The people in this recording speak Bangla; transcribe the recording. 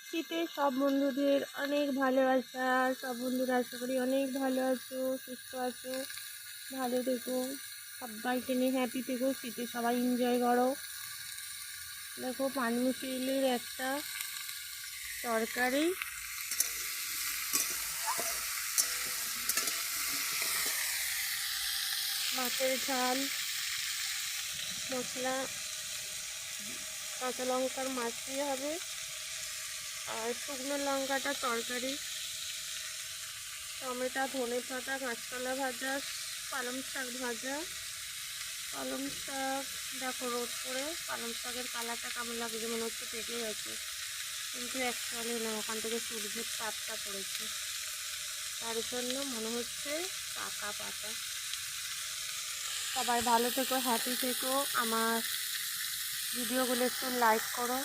শীতে সব বন্ধুদের অনেক ভালোবাসা। সব বন্ধুরা আশা করি অনেক ভালো আছো, সুস্থ আছো, ভালো থেকো, সবাইকে নিয়ে হ্যাপি থেকো। শীতে সবাই এনজয় করো। দেখো পানমুসলির একটা তরকারি, মাছের ঝাল, মশলা, কাঁচা লঙ্কার মাছ দিয়ে হবে, আর শুকনো লঙ্কাটা তরকারি, টমেটো, ধনে পাতা, কাঁচকলা ভাজা, পালং শাক ভাজা। পালং শাক দেখো রোদ করে পালং শাকের কালারটা কেমন লাগছে, মনে হচ্ছে পেকে গেছে, কিন্তু অ্যাকচুয়ালি না, ওখান থেকে সূর্যের তাপটা পড়েছে, তার জন্য মনে হচ্ছে পাকা পাতা। সবাই ভালো থেকো, হ্যাপি থেকো। আমার ভিডিওগুলো একটু লাইক করো।